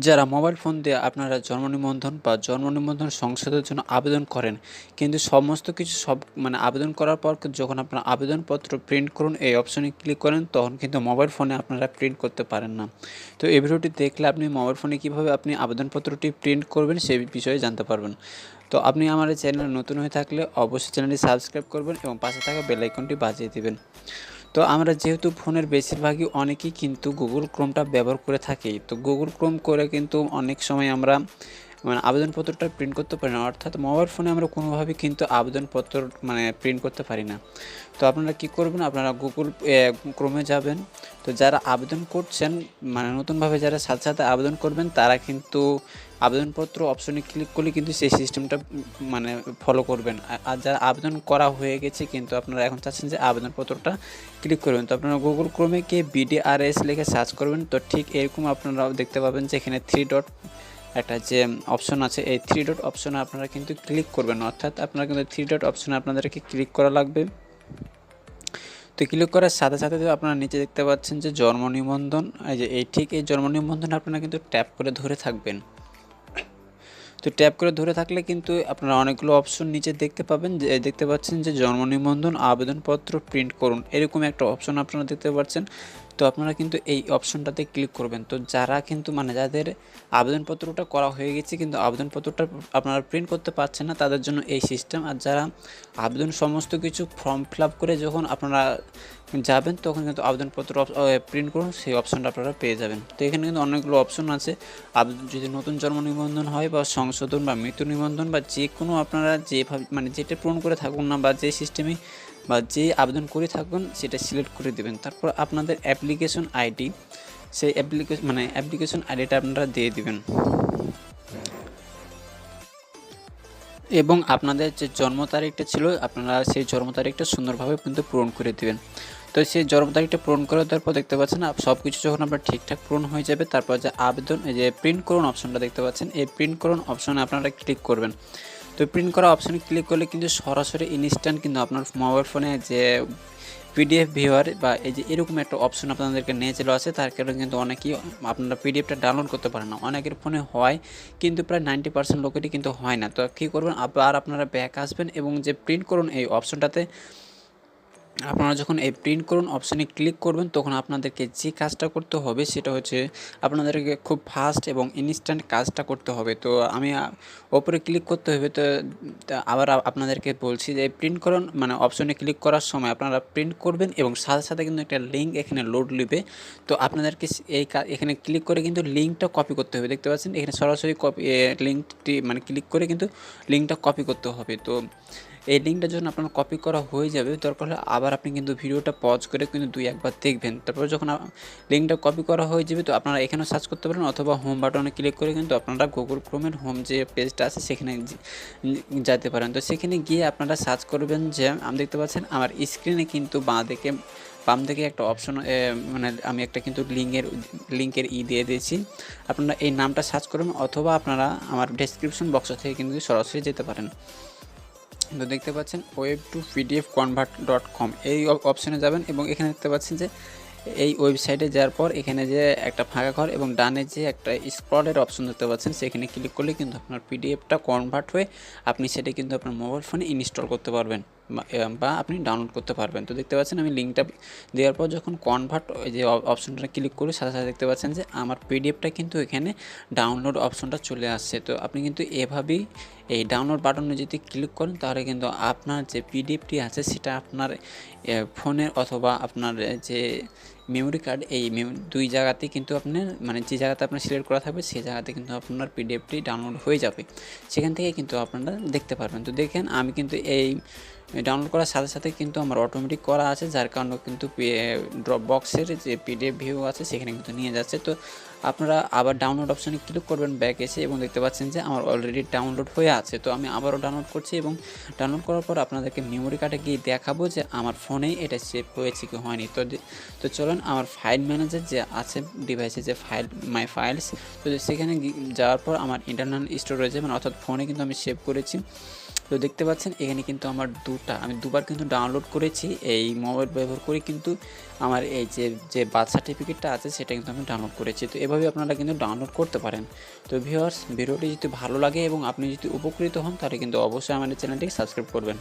যারা mobile phone দিয়ে আপনারা জন্ম নিবন্ধন বা জন্ম নিবন্ধন সংশোধনের জন্য আবেদন করেন, কিন্তু সমস্ত কিছু আবেদন করার পর যখন আপনারা আবেদনপত্র প্রিন্ট করুন এই অপশনে ক্লিক করেন, তখন কিন্তু মোবাইল ফোনে আপনারা প্রিন্ট করতে পারেন না। তো এই ভিডিওটি দেখলে আপনি মোবাইল ফোনে কীভাবে আপনি আবেদনপত্রটি প্রিন্ট করবেন সেই বিষয়ে জানতে পারবেন। তো আপনি আমার এই চ্যানেলে নতুন হয়ে থাকলে অবশ্যই চ্যানেলটি সাবস্ক্রাইব করবেন এবং পাশে থাকা বেল আইকনটি বাজিয়ে দিবেন। তো আমরা যেহেতু ফোনের বেশিরভাগই অনেকেই কিন্তু গুগল ক্রোমটা ব্যবহার করে থাকি। তো গুগল ক্রোম করে কিন্তু অনেক সময় আমরা আবেদনপত্রটা প্রিন্ট করতে পারি না। অর্থাৎ মোবাইল ফোনে আমরা কোনোভাবেই কিন্তু আবেদনপত্র প্রিন্ট করতে পারি না। তো আপনারা কী করবেন, আপনারা গুগল ক্রোমে যাবেন। তো যারা আবেদন করছেন নতুনভাবে যারা সাথে সাথে আবেদন করবেন তারা কিন্তু আবেদনপত্র অপশনে ক্লিক করলে কিন্তু সেই সিস্টেমটা ফলো করবেন। আর যারা আবেদন করা হয়ে গেছে কিন্তু আপনারা এখন চাচ্ছেন যে আবেদনপত্রটা ক্লিক করবেন, তো আপনারা গুগল ক্রোমে গিয়ে BDRS লিখে সার্চ করবেন। তো ঠিক এরকম আপনারা দেখতে পাবেন যে এখানে 3 ডট একটা যে অপশন আছে, এই 3 ডট অপশনে আপনারা কিন্তু ক্লিক করবেন। অর্থাৎ আপনারা কিন্তু 3 ডট অপশনে আপনাদেরকে ক্লিক করা লাগবে। তো ক্লিক করার সাথে সাথে আপনারা নিচে দেখতে পাচ্ছেন যে জন্ম নিবন্ধন, এই জন্ম নিবন্ধন আপনারা কিন্তু ট্যাপ করে ধরে থাকবেন। তো ট্যাপ করে ধরে থাকলে কিন্তু আপনারা অনেকগুলো অপশন নিচে দেখতে পাবেন, যে দেখতে পাচ্ছেন যে জন্ম নিবন্ধন আবেদনপত্র প্রিন্ট করুন, এরকম একটা অপশন আপনারা দেখতে পাচ্ছেন। তো আপনারা কিন্তু এই অপশনটাতে ক্লিক করবেন। তো যারা কিন্তু যাদের আবেদনপত্রটা করা হয়ে গেছে কিন্তু আবেদনপত্রটা আপনারা প্রিন্ট করতে পারছেন না, তাদের জন্য এই সিস্টেম। আর যারা আবেদন সমস্ত কিছু ফর্ম ফিল আপ করে যখন আপনারা যাবেন তখন কিন্তু আবেদনপত্র প্রিন্ট করুন সেই অপশনটা আপনারা পেয়ে যাবেন। তো এখানে কিন্তু অনেকগুলো অপশন আছে। যদি নতুন জন্ম নিবন্ধন হয় বা সংশোধন বা মৃত্যু নিবন্ধন বা যে কোনো আপনারা যেভাবে যেটা পূরণ করে থাকুন না বা যে সিস্টেমে বা যে আবেদন করে থাকুন সেটা সিলেক্ট করে দেবেন। তারপর আপনাদের অ্যাপ্লিকেশন আইডি, সেই অ্যাপ্লিকেশন আইডিটা আপনারা দিয়ে দিবেন এবং আপনাদের যে জন্ম তারিখটা ছিল আপনারা সেই জন্ম তারিখটা সুন্দরভাবে কিন্তু পূরণ করে দেবেন। তো সেই জন্ম তারিখটা পূরণ করে দেওয়ার পর দেখতে পাচ্ছেন সব কিছু যখন আপনার ঠিকঠাক পূরণ হয়ে যাবে, তারপর যে আবেদন এই যে প্রিন্ট করুন অপশনটা দেখতে পাচ্ছেন, এই প্রিন্ট করুন অপশনে আপনারা ক্লিক করবেন। তো প্রিন্ট করা অপশনে ক্লিক করলে কিন্তু সরাসরি ইনস্ট্যান্ট কিন্তু আপনার মোবাইল ফোনে যে PDF ভিউয়ার বা এই যে এরকম একটা অপশন আপনাদেরকে নিয়ে চলে আসে, তার কারণে কিন্তু অনেকেই আপনারা PDFটা ডাউনলোড করতে পারেন না। অনেকের ফোনে হয় কিন্তু প্রায় 90% লোকেরই কিন্তু হয় না। তো কী করবেন, আবার আপনারা ব্যাক আসবেন এবং যে প্রিন্ট করুন এই অপশনটাতে আপনারা যখন এই প্রিন্ট করুন অপশানে ক্লিক করবেন তখন আপনাদেরকে যে কাজটা করতে হবে সেটা হচ্ছে আপনাদেরকে খুব ফাস্ট এবং ইনস্ট্যান্ট কাজটা করতে হবে। তো আমি ওপরে ক্লিক করতে হবে। তো আবার আপনাদেরকে বলছি যে প্রিন্ট করুন অপশনে ক্লিক করার সময় আপনারা প্রিন্ট করবেন এবং সাথে সাথে কিন্তু একটা লিঙ্ক এখানে লোড নেবে। তো আপনাদেরকে এখানে ক্লিক করে কিন্তু লিঙ্কটা কপি করতে হবে। দেখতে পাচ্ছেন এখানে সরাসরি কপি লিঙ্কটি ক্লিক করে কিন্তু লিঙ্কটা কপি করতে হবে। তো এই লিঙ্কটা যখন আপনার কপি করা হয়ে যাবে দরকার হলে আবার আপনি কিন্তু ভিডিওটা পজ করে কিন্তু 2-1 বার দেখবেন। তারপর যখন লিঙ্কটা কপি করা হয়ে যাবে তো আপনারা এখানেও সার্চ করতে পারেন অথবা হোম বাটনে ক্লিক করে কিন্তু আপনারা গুগল ক্রোমের হোম যে পেজটা আছে সেখানে যেতে পারেন। তো সেখানে গিয়ে আপনারা সার্চ করবেন যে আমি দেখতে পাচ্ছেন আমার স্ক্রিনে কিন্তু বাম দিকে একটা অপশন আমি একটা কিন্তু লিঙ্কের দিয়ে দিয়েছি। আপনারা এই নামটা সার্চ করবেন অথবা আপনারা আমার ডেসক্রিপশন বক্স থেকে কিন্তু সরাসরি যেতে পারেন। তো দেখতে পাচ্ছেন web2pdfconvert.com এই অপশনে যাবেন এবং এখানে দেখতে পাচ্ছেন যে এই ওয়েবসাইটে যাওয়ার পর এখানে যে একটা ফাঁকা ঘর এবং ডানে যে একটা স্ক্রলের অপশন দেখতে পাচ্ছেন সেখানে ক্লিক করলে কিন্তু আপনার পিডিএফটা কনভার্ট হয়ে আপনি সেটা কিন্তু আপনার মোবাইল ফোনে ইনস্টল করতে পারবেন বা আপনি ডাউনলোড করতে পারবেন। তো দেখতে পাচ্ছেন আমি লিঙ্কটা দেওয়ার পর যখন কনভার্ট যে অপশনটা ক্লিক করি সাথে সাথে দেখতে পাচ্ছেন যে আমার পিডিএফটা কিন্তু এখানে ডাউনলোড অপশনটা চলে আসছে। তো আপনি কিন্তু এভাবেই এই ডাউনলোড বাটনে যদি ক্লিক করেন তাহলে কিন্তু আপনার যে পিডিএফটি আছে সেটা আপনার ফোনের অথবা আপনার যে মেমোরি কার্ড এই দুই জায়গাতেই কিন্তু আপনার যে জায়গাতে আপনার সিলেক্ট করা থাকবে সেই জায়গাতে কিন্তু আপনার পিডিএফটি ডাউনলোড হয়ে যাবে, সেখান থেকে কিন্তু আপনারা দেখতে পারবেন। তো দেখেন আমি কিন্তু এই ডাউনলোড করার সাথে সাথে কিন্তু আমার অটোমেটিক করা আছে, যার কারণে কিন্তু ড্রপ বক্সের যে পিডিএফ ভিউ আছে সেখানে কিন্তু নিয়ে যাচ্ছে। তো আপনারা আবার ডাউনলোড অপশানে ক্লিক করবেন ব্যাক এসে এবং দেখতে পাচ্ছেন যে আমার অলরেডি ডাউনলোড হয়ে আছে। তো আমি আবারও ডাউনলোড করছি এবং ডাউনলোড করার পর আপনাদেরকে মেমোরি কার্ডে গিয়ে দেখাবো যে আমার ফোনে এটা সেভ হয়েছে কি হয়নি। তো চলুন আমার ফাইল ম্যানেজার যে আছে ডিভাইসে যে মাই ফাইলস, তো সেখানে যাওয়ার পর আমার ইন্টারনাল স্টোরেজে অর্থাৎ ফোনে কিন্তু আমি সেভ করেছি তো দেখতে পাচ্ছেন এখানে কিন্তু আমার আমি দুবার কিন্তু ডাউনলোড করেছি, এই মোবাইল ব্যবহার করে কিন্তু আমার এই যে বার্থ সার্টিফিকেটটা আছে সেটা কিন্তু আমি ডাউনলোড করেছি। তো এভাবে আপনারা কিন্তু ডাউনলোড করতে পারেন। তো ভিউয়ার্স, ভিডিওটি যদি ভালো লাগে এবং আপনি যদি উপকৃত হন তাহলে কিন্তু অবশ্যই আমাদের চ্যানেলটি সাবস্ক্রাইব করবেন।